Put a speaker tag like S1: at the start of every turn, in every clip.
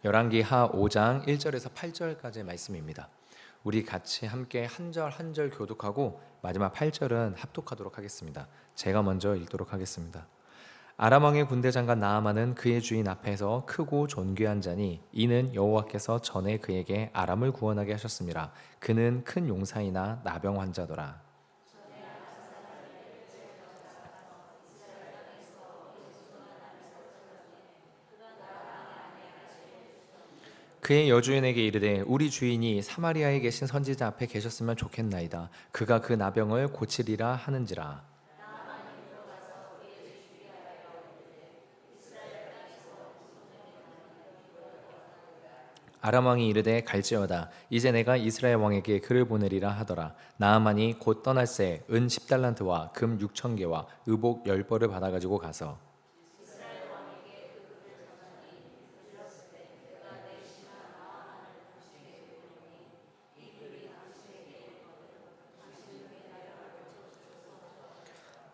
S1: 열왕기하 5장 1절에서 8절까지의 말씀입니다. 우리 같이 함께 한 절 한 절 교독하고 마지막 8절은 합독하도록 하겠습니다. 제가 먼저 읽도록 하겠습니다. 아람 왕의 군대 장관 나아만은 그의 주인 앞에서 크고 존귀한 자니 이는 여호와께서 전에 그에게 아람을 구원하게 하셨습니다. 그는 큰 용사이나 나병 환자더라. 그의 여주인에게 이르되 우리 주인이 사마리아에 계신 선지자 앞에 계셨으면 좋겠나이다. 그가 그 나병을 고치리라 하는지라. 아람 왕이 이르되 갈지어다. 이제 내가 이스라엘 왕에게 글을 보내리라 하더라. 나아만이 곧 떠날새 은 10달란트와 금 6천 개와 의복 10벌을 받아 가지고 가서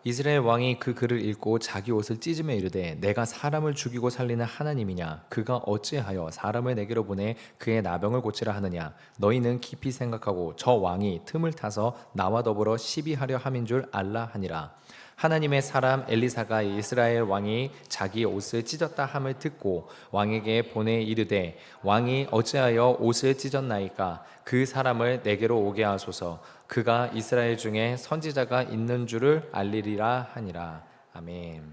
S1: 이스라엘 왕이 그 글을 읽고 자기 옷을 찢으며 이르되 내가 사람을 죽이고 살리는 하나님이냐 그가 어찌하여 사람을 내게로 보내 그의 나병을 고치라 하느냐. 너희는 깊이 생각하고 저 왕이 틈을 타서 나와 더불어 시비하려 함인 줄 알라 하니라. 하나님의 사람 엘리사가 이스라엘 왕이 자기 옷을 찢었다 함을 듣고 왕에게 보내 이르되 왕이 어찌하여 옷을 찢었나이까. 그 사람을 내게로 오게 하소서. 그가 이스라엘 중에 선지자가 있는 줄을 알리리라 하니라. 아멘.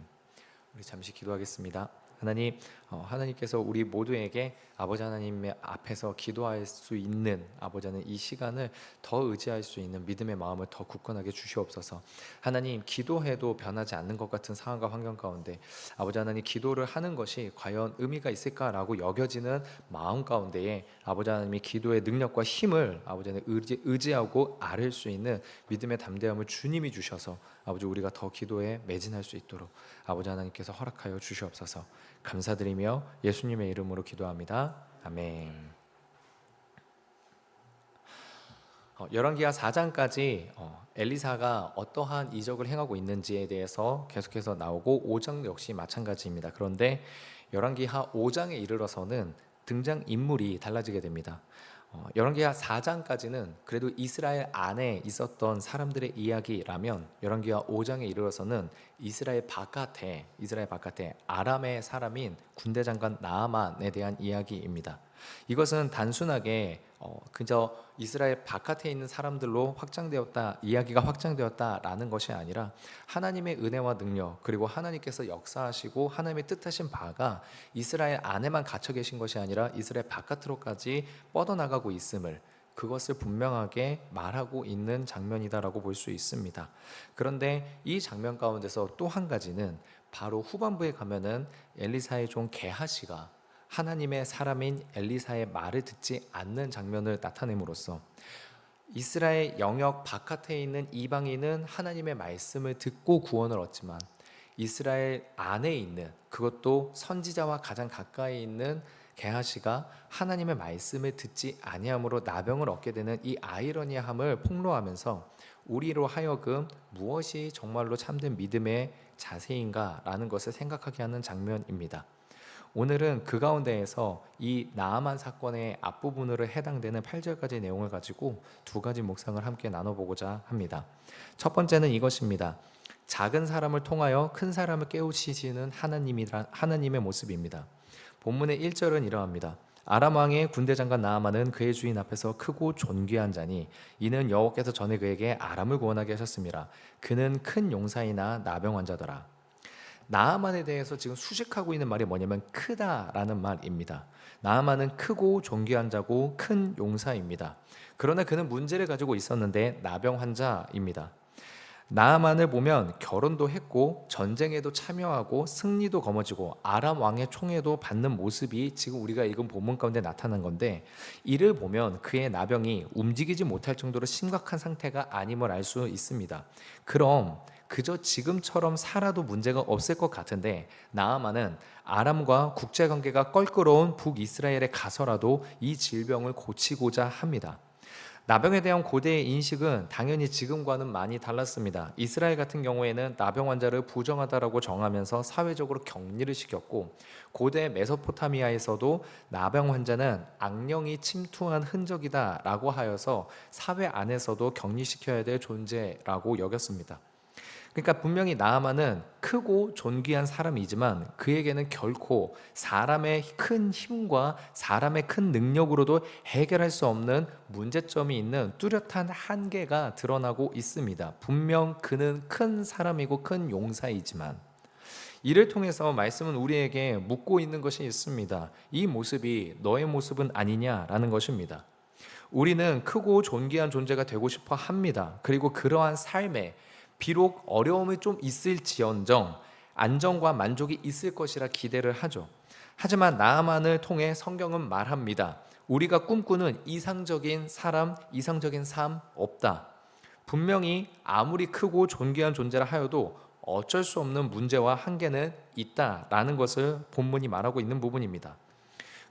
S1: 우리 잠시 기도하겠습니다. 하나님, 하나님께서 우리 모두에게 아버지 하나님의 앞에서 기도할 수 있는 아버지 하나님 이 시간을 더 의지할 수 있는 믿음의 마음을 더 굳건하게 주시옵소서. 하나님, 기도해도 변하지 않는 것 같은 상황과 환경 가운데 아버지 하나님 기도를 하는 것이 과연 의미가 있을까라고 여겨지는 마음 가운데에 아버지 하나님이 기도의 능력과 힘을 아버지 하나님 의지하고 아뢰 수 있는 믿음의 담대함을 주님이 주셔서 아버지 우리가 더 기도에 매진할 수 있도록 아버지 하나님께서 허락하여 주시옵소서. 감사드리며 예수님의 이름으로 기도합니다. 아멘. 열왕기하 4장까지 엘리사가 어떠한 이적을 행하고 있는지에 대해서 계속해서 나오고 5장 역시 마찬가지입니다. 그런데 열왕기하 5장에 이르러서는 등장 인물이 달라지게 됩니다. 열왕기하 4장까지는 그래도 이스라엘 안에 있었던 사람들의 이야기라면 열왕기하 5장에 이르러서는 이스라엘 바깥에 아람의 사람인 군대 장관 나아만에 대한 이야기입니다. 이것은 단순하게 그저 이스라엘 바깥에 있는 사람들로 이야기가 확장되었다라는 것이 아니라 하나님의 은혜와 능력 그리고 하나님께서 역사하시고 하나님의 뜻하신 바가 이스라엘 안에만 갇혀 계신 것이 아니라 이스라엘 바깥으로까지 뻗어나가고 있음을 그것을 분명하게 말하고 있는 장면이다라고 볼 수 있습니다. 그런데 이 장면 가운데서 또 한 가지는 바로 후반부에 가면은 엘리사의 종 게하시가 하나님의 사람인 엘리사의 말을 듣지 않는 장면을 나타냄으로써 이스라엘 영역 바깥에 있는 이방인은 하나님의 말씀을 듣고 구원을 얻지만 이스라엘 안에 있는 그것도 선지자와 가장 가까이 있는 게하시가 하나님의 말씀을 듣지 아니함으로 나병을 얻게 되는 이 아이러니함을 폭로하면서 우리로 하여금 무엇이 정말로 참된 믿음의 자세인가라는 것을 생각하게 하는 장면입니다. 오늘은 그 가운데에서 이 나아만 사건의 앞부분으로 해당되는 8절까지 내용을 가지고 두 가지 묵상을 함께 나눠보고자 합니다. 첫 번째는 이것입니다. 작은 사람을 통하여 큰 사람을 깨우치시는 하나님의 모습입니다. 본문의 1절은 이러합니다. 아람 왕의 군대 장관 나아만은 그의 주인 앞에서 크고 존귀한 자니 이는 여호와께서 전에 그에게 아람을 구원하게 하셨습니다. 그는 큰 용사이나 나병 환자더라. 나아만에 대해서 지금 수식하고 있는 말이 뭐냐면 크다라는 말입니다. 나아만은 크고 존귀한 자고 큰 용사입니다. 그러나 그는 문제를 가지고 있었는데 나병 환자입니다. 나아만을 보면 결혼도 했고 전쟁에도 참여하고 승리도 거머쥐고 아람 왕의 총애도 받는 모습이 지금 우리가 읽은 본문 가운데 나타난 건데 이를 보면 그의 나병이 움직이지 못할 정도로 심각한 상태가 아님을 알 수 있습니다. 그럼 그저 지금처럼 살아도 문제가 없을 것 같은데 나아만은 아람과 국제관계가 껄끄러운 북이스라엘에 가서라도 이 질병을 고치고자 합니다. 나병에 대한 고대의 인식은 당연히 지금과는 많이 달랐습니다. 이스라엘 같은 경우에는 나병 환자를 부정하다라고 정하면서 사회적으로 격리를 시켰고, 고대 메소포타미아에서도 나병 환자는 악령이 침투한 흔적이다라고 하여서 사회 안에서도 격리시켜야 될 존재라고 여겼습니다. 그러니까 분명히 나아만은 크고 존귀한 사람이지만 그에게는 결코 사람의 큰 힘과 사람의 큰 능력으로도 해결할 수 없는 문제점이 있는 뚜렷한 한계가 드러나고 있습니다. 분명 그는 큰 사람이고 큰 용사이지만, 이를 통해서 말씀은 우리에게 묻고 있는 것이 있습니다. 이 모습이 너의 모습은 아니냐라는 것입니다. 우리는 크고 존귀한 존재가 되고 싶어 합니다. 그리고 그러한 삶에 비록 어려움이 좀 있을지언정 안정과 만족이 있을 것이라 기대를 하죠. 하지만 나아만을 통해 성경은 말합니다. 우리가 꿈꾸는 이상적인 사람, 이상적인 삶 없다. 분명히 아무리 크고 존귀한 존재라 하여도 어쩔 수 없는 문제와 한계는 있다라는 것을 본문이 말하고 있는 부분입니다.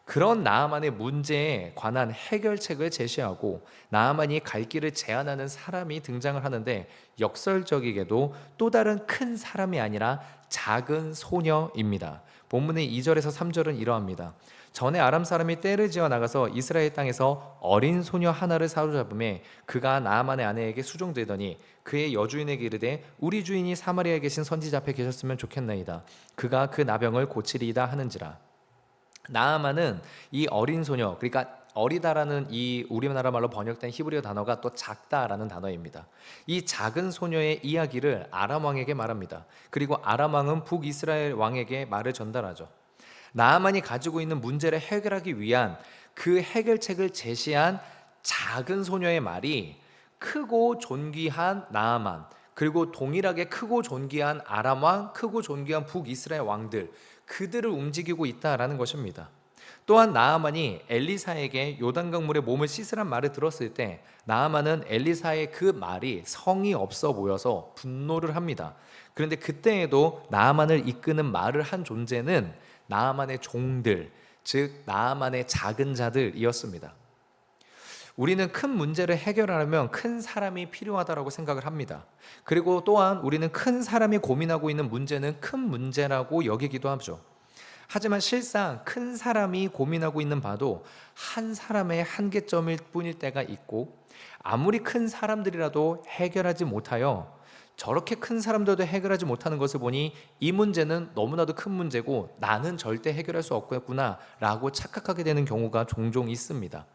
S1: 그런 나아만의 문제에 관한 해결책을 제시하고 나아만이 갈 길을 제안하는 사람이 등장을 하는데, 역설적이게도 또 다른 큰 사람이 아니라 작은 소녀입니다. 본문의 2절에서 3절은 이러합니다. 전에 아람 사람이 떼를 지어 나가서 이스라엘 땅에서 어린 소녀 하나를 사로잡음에 그가 나아만의 아내에게 수종되더니 그의 여주인에게 이르되 우리 주인이 사마리아에 계신 선지자 앞에 계셨으면 좋겠나이다. 그가 그 나병을 고치리이다 하는지라. 나아만은 이 어린 소녀, 그러니까 어리다라는 이 우리나라 말로 번역된 히브리어 단어가 또 작다라는 단어입니다. 이 작은 소녀의 이야기를 아람 왕에게 말합니다. 그리고 아람 왕은 북이스라엘 왕에게 말을 전달하죠. 나아만이 가지고 있는 문제를 해결하기 위한 그 해결책을 제시한 작은 소녀의 말이 크고 존귀한 나아만, 그리고 동일하게 크고 존귀한 아람 왕, 크고 존귀한 북이스라엘 왕들, 그들을 움직이고 있다라는 것입니다. 또한 나아만이 엘리사에게 요단강 물에 몸을 씻으란 말을 들었을 때 나아만은 엘리사의 그 말이 성의 없어 보여서 분노를 합니다. 그런데 그때에도 나아만을 이끄는 말을 한 존재는 나아만의 종들, 즉 나아만의 작은 자들이었습니다. 우리는 큰 문제를 해결하려면 큰 사람이 필요하다고 생각을 합니다. 그리고 또한 우리는 큰 사람이 고민하고 있는 문제는 큰 문제라고 여기기도 하죠. 하지만 실상 큰 사람이 고민하고 있는 바도 한 사람의 한계점일 뿐일 때가 있고, 아무리 큰 사람들이라도 해결하지 못하여 저렇게 큰 사람들도 해결하지 못하는 것을 보니 이 문제는 너무나도 큰 문제고 나는 절대 해결할 수 없겠구나 라고 착각하게 되는 경우가 종종 있습니다.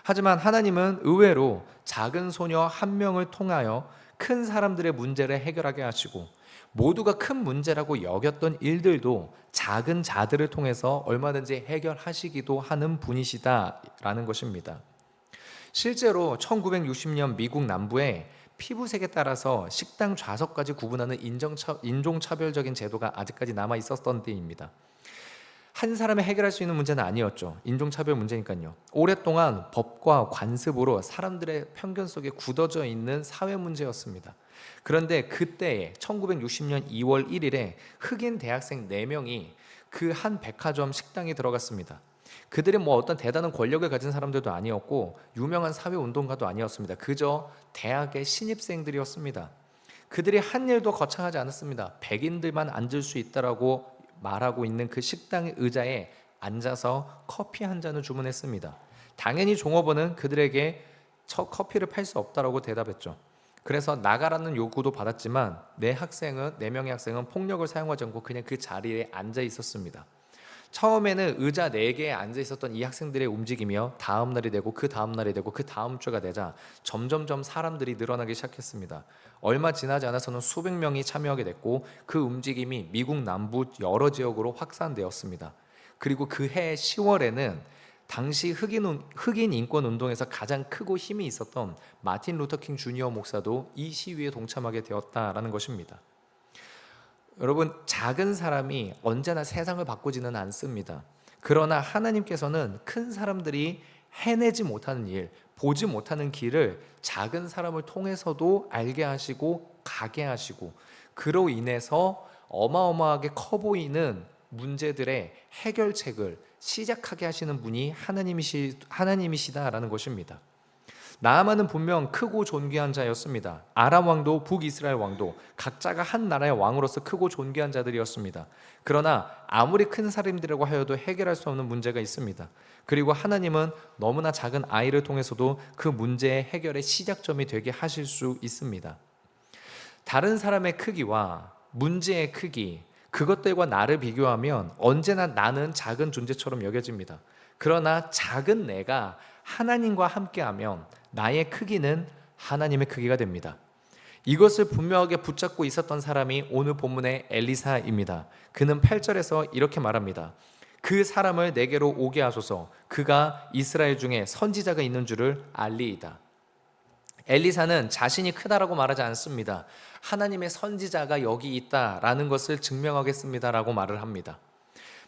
S1: 하지만 하나님은 의외로 작은 소녀 한 명을 통하여 큰 사람들의 문제를 해결하게 하시고, 모두가 큰 문제라고 여겼던 일들도 작은 자들을 통해서 얼마든지 해결하시기도 하는 분이시다라는 것입니다. 실제로 1960년 미국 남부에 피부색에 따라서 식당 좌석까지 구분하는 인종차별적인 제도가 아직까지 남아 있었던 때입니다. 한 사람이 해결할 수 있는 문제는 아니었죠. 인종차별 문제니까요. 오랫동안 법과 관습으로 사람들의 편견 속에 굳어져 있는 사회 문제였습니다. 그런데 그때에 1960년 2월 1일에 흑인 대학생 4명이 그 한 백화점 식당에 들어갔습니다. 그들이 어떤 대단한 권력을 가진 사람들도 아니었고 유명한 사회운동가도 아니었습니다. 그저 대학의 신입생들이었습니다. 그들이 한 일도 거창하지 않았습니다. 백인들만 앉을 수 있다라고 말하고 있는 그 식당의 의자에 앉아서 커피 한 잔을 주문했습니다. 당연히 종업원은 그들에게 커피를 팔 수 없다라고 대답했죠. 그래서 나가라는 요구도 받았지만 4명의 학생은 폭력을 사용하지 않고 그냥 그 자리에 앉아 있었습니다. 처음에는 의자 4개에 앉아 있었던 이 학생들의 움직이며 다음 날이 되고 그 다음 날이 되고 그 다음 주가 되자 점점점 사람들이 늘어나기 시작했습니다. 얼마 지나지 않아서는 수백 명이 참여하게 됐고 그 움직임이 미국 남부 여러 지역으로 확산되었습니다. 그리고 그해 10월에는 당시 흑인 인권 운동에서 가장 크고 힘이 있었던 마틴 루터 킹 주니어 목사도 이 시위에 동참하게 되었다라는 것입니다. 여러분, 작은 사람이 언제나 세상을 바꾸지는 않습니다. 그러나 하나님께서는 큰 사람들이 해내지 못하는 일, 보지 못하는 길을 작은 사람을 통해서도 알게 하시고 가게 하시고, 그로 인해서 어마어마하게 커 보이는 문제들의 해결책을 시작하게 하시는 분이 하나님이시다라는 것입니다. 나아만은 분명 크고 존귀한 자였습니다. 아람 왕도 북이스라엘 왕도 각자가 한 나라의 왕으로서 크고 존귀한 자들이었습니다. 그러나 아무리 큰 사람들이라고 하여도 해결할 수 없는 문제가 있습니다. 그리고 하나님은 너무나 작은 아이를 통해서도 그 문제의 해결의 시작점이 되게 하실 수 있습니다. 다른 사람의 크기와 문제의 크기, 그것들과 나를 비교하면 언제나 나는 작은 존재처럼 여겨집니다. 그러나 작은 내가 하나님과 함께하면 나의 크기는 하나님의 크기가 됩니다. 이것을 분명하게 붙잡고 있었던 사람이 오늘 본문의 엘리사입니다. 그는 8절에서 이렇게 말합니다. 그 사람을 내게로 오게 하소서. 그가 이스라엘 중에 선지자가 있는 줄을 알리이다. 엘리사는 자신이 크다라고 말하지 않습니다. 하나님의 선지자가 여기 있다라는 것을 증명하겠습니다라고 말을 합니다.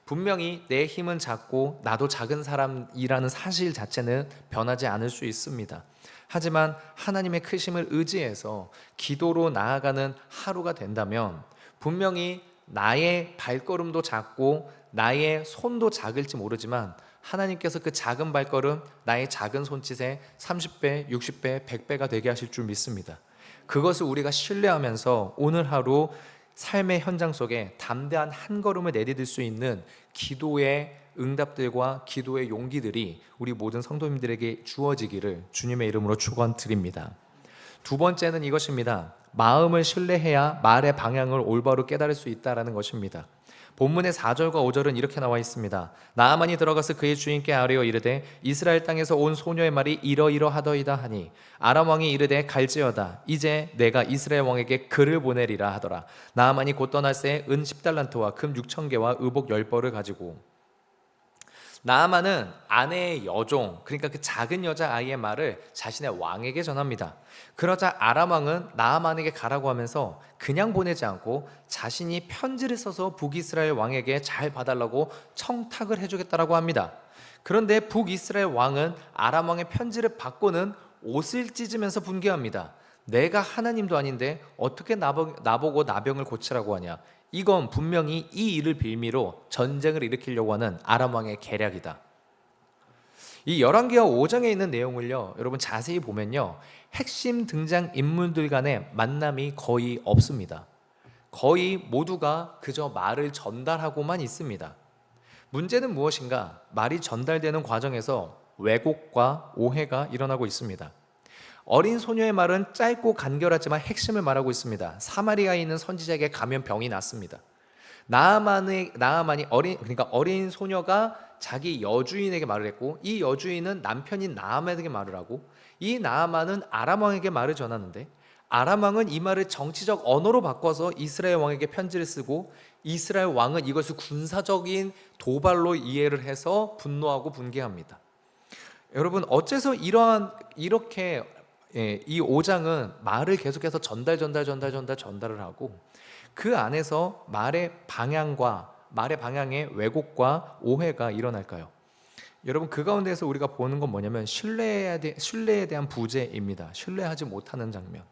S1: 분명히 내 힘은 작고 나도 작은 사람이라는 사실 자체는 변하지 않을 수 있습니다. 하지만 하나님의 크심을 의지해서 기도로 나아가는 하루가 된다면 분명히 나의 발걸음도 작고 나의 손도 작을지 모르지만 하나님께서 그 작은 발걸음, 나의 작은 손짓에 30배, 60배, 100배가 되게 하실 줄 믿습니다. 그것을 우리가 신뢰하면서 오늘 하루 삶의 현장 속에 담대한 한 걸음을 내디딜 수 있는 기도의 응답들과 기도의 용기들이 우리 모든 성도님들에게 주어지기를 주님의 이름으로 축원드립니다. 두 번째는 이것입니다. 마음을 신뢰해야 말의 방향을 올바로 깨달을 수 있다는 것입니다. 본문의 4절과 5절은 이렇게 나와 있습니다. 나아만이 들어가서 그의 주인께 아뢰어 이르되 이스라엘 땅에서 온 소녀의 말이 이러이러하더이다 하니 아람 왕이 이르되 갈지어다. 이제 내가 이스라엘 왕에게 글을 보내리라 하더라. 나아만이 곧 떠날 새에 은 10달란트와 금 6,000개와 의복 10벌을 가지고. 나아만은 아내의 여종, 그러니까 그 작은 여자아이의 말을 자신의 왕에게 전합니다. 그러자 아람 왕은 나아만에게 가라고 하면서 그냥 보내지 않고 자신이 편지를 써서 북이스라엘 왕에게 잘 봐달라고 청탁을 해주겠다라고 합니다. 그런데 북이스라엘 왕은 아람 왕의 편지를 받고는 옷을 찢으면서 분개합니다. 내가 하나님도 아닌데 어떻게 나보고 나병을 고치라고 하냐. 이건 분명히 이 일을 빌미로 전쟁을 일으키려고 하는 아람 왕의 계략이다. 이 열왕기하 5장에 있는 내용을요, 여러분 자세히 보면요, 핵심 등장 인물들 간의 만남이 거의 없습니다. 거의 모두가 그저 말을 전달하고만 있습니다. 문제는 무엇인가? 말이 전달되는 과정에서 왜곡과 오해가 일어나고 있습니다. 어린 소녀의 말은 짧고 간결하지만 핵심을 말하고 있습니다. 사마리아에 있는 선지자에게 가면 병이 났습니다. 나아만이 어린 소녀가 자기 여주인에게 말을 했고, 이 여주인은 남편인 나아만에게 말을 하고, 이 나아만은 아람 왕에게 말을 전하는데, 아람 왕은 이 말을 정치적 언어로 바꿔서 이스라엘 왕에게 편지를 쓰고, 이스라엘 왕은 이것을 군사적인 도발로 이해를 해서 분노하고 분개합니다. 여러분, 어째서 이렇게 이 5장은 말을 계속해서 전달을 하고 그 안에서 말의 방향의 왜곡과 오해가 일어날까요? 여러분, 그 가운데서 우리가 보는 건 뭐냐면 신뢰에 대한 부재입니다. 신뢰하지 못하는 장면.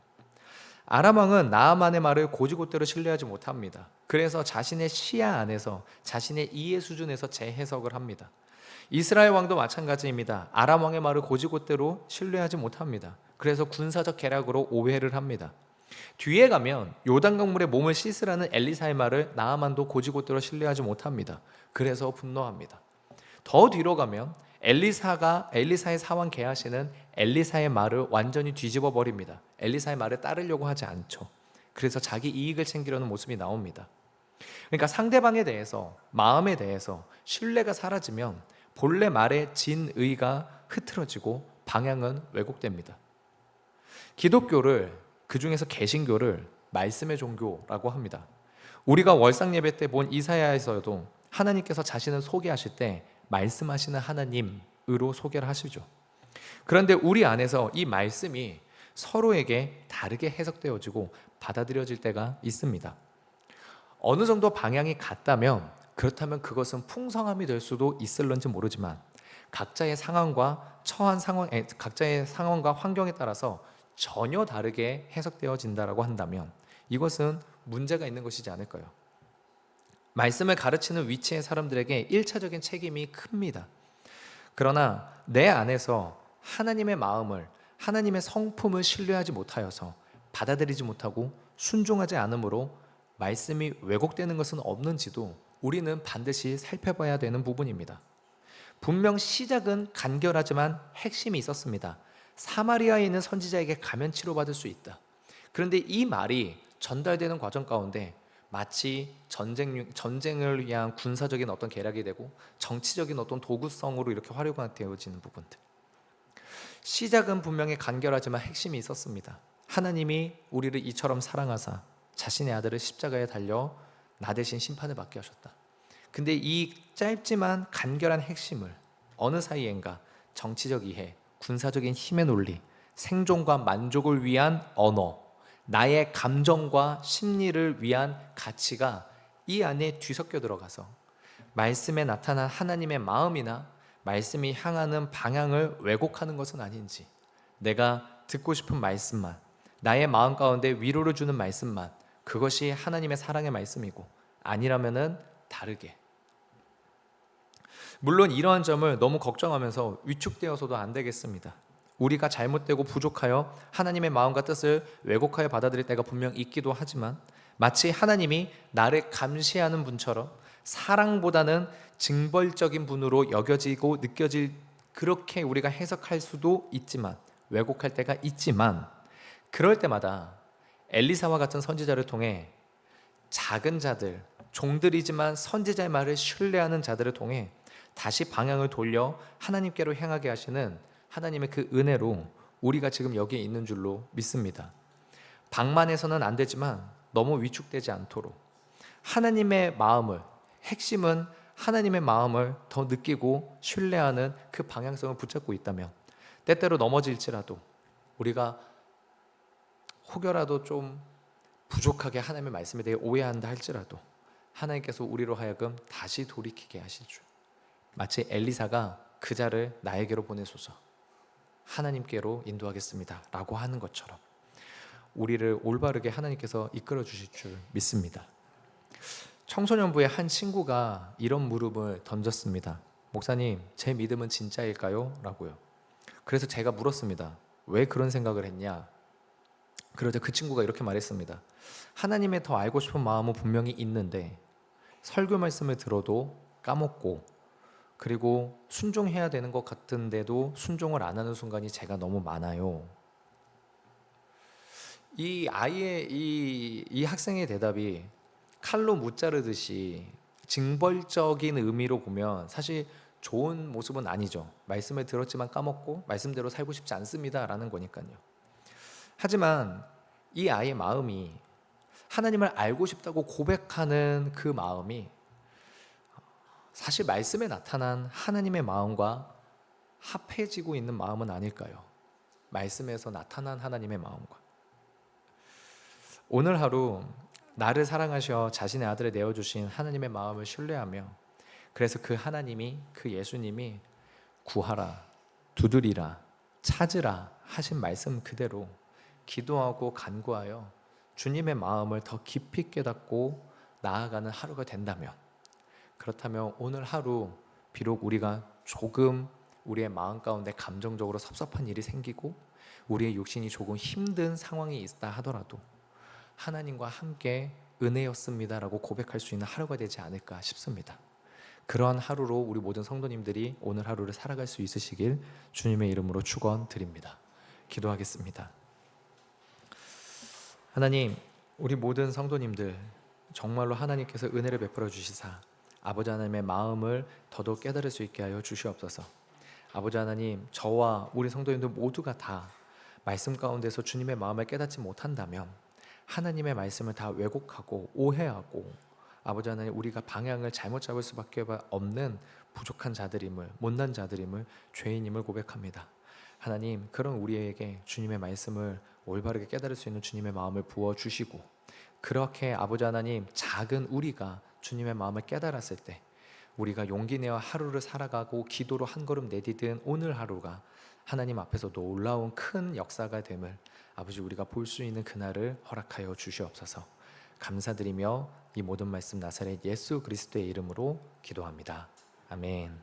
S1: 아람 왕은 나아만의 말을 곧이곧대로 신뢰하지 못합니다. 그래서 자신의 시야 안에서 자신의 이해 수준에서 재해석을 합니다. 이스라엘 왕도 마찬가지입니다. 아람 왕의 말을 곧이곧대로 신뢰하지 못합니다. 그래서 군사적 계략으로 오해를 합니다. 뒤에 가면 요단강물에 몸을 씻으라는 엘리사의 말을 나아만도 곧이곧대로 신뢰하지 못합니다. 그래서 분노합니다. 더 뒤로 가면 엘리사의 사원 게하시는 엘리사의 말을 완전히 뒤집어 버립니다. 엘리사의 말을 따르려고 하지 않죠. 그래서 자기 이익을 챙기려는 모습이 나옵니다. 그러니까 상대방에 대해서, 마음에 대해서 신뢰가 사라지면 본래 말의 진의가 흐트러지고 방향은 왜곡됩니다. 기독교를, 그 중에서 개신교를 말씀의 종교라고 합니다. 우리가 월상 예배 때 본 이사야에서도 하나님께서 자신을 소개하실 때 말씀하시는 하나님으로 소개를 하시죠. 그런데 우리 안에서 이 말씀이 서로에게 다르게 해석되어지고 받아들여질 때가 있습니다. 어느 정도 방향이 같다면, 그렇다면 그것은 풍성함이 될 수도 있을런지 모르지만 각자의 상황과 환경에 따라서 전혀 다르게 해석되어진다라고 한다면 이것은 문제가 있는 것이지 않을까요? 말씀을 가르치는 위치의 사람들에게 1차적인 책임이 큽니다. 그러나 내 안에서 하나님의 마음을, 하나님의 성품을 신뢰하지 못하여서 받아들이지 못하고 순종하지 않으므로 말씀이 왜곡되는 것은 없는지도 우리는 반드시 살펴봐야 되는 부분입니다. 분명 시작은 간결하지만 핵심이 있었습니다. 사마리아에 있는 선지자에게 가면 치료받을 수 있다. 그런데 이 말이 전달되는 과정 가운데 마치 전쟁을 위한 군사적인 어떤 계략이 되고 정치적인 어떤 도구성으로 이렇게 활용되어지는 부분들. 시작은 분명히 간결하지만 핵심이 있었습니다. 하나님이 우리를 이처럼 사랑하사 자신의 아들을 십자가에 달려 나 대신 심판을 받게 하셨다. 근데 이 짧지만 간결한 핵심을 어느 사이엔가 정치적 이해, 군사적인 힘의 논리, 생존과 만족을 위한 언어, 나의 감정과 심리를 위한 가치가 이 안에 뒤섞여 들어가서 말씀에 나타난 하나님의 마음이나 말씀이 향하는 방향을 왜곡하는 것은 아닌지, 내가 듣고 싶은 말씀만, 나의 마음 가운데 위로를 주는 말씀만, 그것이 하나님의 사랑의 말씀이고 아니라면은 다르게. 물론 이러한 점을 너무 걱정하면서 위축되어서도 안 되겠습니다. 우리가 잘못되고 부족하여 하나님의 마음과 뜻을 왜곡하여 받아들일 때가 분명 있기도 하지만 마치 하나님이 나를 감시하는 분처럼 사랑보다는 징벌적인 분으로 여겨지고 느껴질, 그렇게 우리가 해석할 수도 있지만, 왜곡할 때가 있지만, 그럴 때마다 엘리사와 같은 선지자를 통해 작은 자들, 종들이지만 선지자의 말을 신뢰하는 자들을 통해 다시 방향을 돌려 하나님께로 향하게 하시는 하나님의 그 은혜로 우리가 지금 여기에 있는 줄로 믿습니다. 방만해서는 안 되지만 너무 위축되지 않도록 하나님의 마음을, 핵심은 하나님의 마음을 더 느끼고 신뢰하는 그 방향성을 붙잡고 있다면 때때로 넘어질지라도 우리가 혹여라도 좀 부족하게 하나님의 말씀에 대해 오해한다 할지라도 하나님께서 우리로 하여금 다시 돌이키게 하실 줄, 마치 엘리사가 그 자를 나에게로 보내소서, 하나님께로 인도하겠습니다 라고 하는 것처럼 우리를 올바르게 하나님께서 이끌어 주실 줄 믿습니다. 청소년부의 한 친구가 이런 물음을 던졌습니다. 목사님, 제 믿음은 진짜일까요? 라고요. 그래서 제가 물었습니다. 왜 그런 생각을 했냐? 그러자 그 친구가 이렇게 말했습니다. 하나님의 더 알고 싶은 마음은 분명히 있는데 설교 말씀을 들어도 까먹고, 그리고 순종해야 되는 것 같은데도 순종을 안 하는 순간이 제가 너무 많아요. 이 아이의 이 학생의 대답이 칼로 무자르듯이 징벌적인 의미로 보면 사실 좋은 모습은 아니죠. 말씀을 들었지만 까먹고 말씀대로 살고 싶지 않습니다 라는 거니까요. 하지만 이 아이의 마음이 하나님을 알고 싶다고 고백하는 그 마음이 사실 말씀에 나타난 하나님의 마음과 합해지고 있는 마음은 아닐까요? 말씀에서 나타난 하나님의 마음과. 오늘 하루 나를 사랑하셔 자신의 아들을 내어주신 하나님의 마음을 신뢰하며, 그래서 그 하나님이, 그 예수님이 구하라, 두드리라, 찾으라 하신 말씀 그대로 기도하고 간구하여 주님의 마음을 더 깊이 깨닫고 나아가는 하루가 된다면, 그렇다면 오늘 하루 비록 우리가 조금 우리의 마음 가운데 감정적으로 섭섭한 일이 생기고 우리의 육신이 조금 힘든 상황이 있다 하더라도 하나님과 함께 은혜였습니다라고 고백할 수 있는 하루가 되지 않을까 싶습니다. 그러한 하루로 우리 모든 성도님들이 오늘 하루를 살아갈 수 있으시길 주님의 이름으로 축원드립니다. 기도하겠습니다. 하나님, 우리 모든 성도님들 정말로 하나님께서 은혜를 베풀어 주시사 아버지 하나님의 마음을 더더욱 깨달을 수 있게 하여 주시옵소서. 아버지 하나님, 저와 우리 성도님들 모두가 다 말씀 가운데서 주님의 마음을 깨닫지 못한다면 하나님의 말씀을 다 왜곡하고 오해하고 아버지 하나님, 우리가 방향을 잘못 잡을 수밖에 없는 부족한 자들임을, 못난 자들임을, 죄인임을 고백합니다. 하나님, 그런 우리에게 주님의 말씀을 올바르게 깨달을 수 있는 주님의 마음을 부어주시고, 그렇게 아버지 하나님, 작은 우리가 주님의 마음을 깨달았을 때 우리가 용기 내어 하루를 살아가고 기도로 한 걸음 내디딘 오늘 하루가 하나님 앞에서 놀라운 큰 역사가 됨을 아버지 우리가 볼 수 있는 그날을 허락하여 주시옵소서. 감사드리며 이 모든 말씀 나사렛 예수 그리스도의 이름으로 기도합니다. 아멘.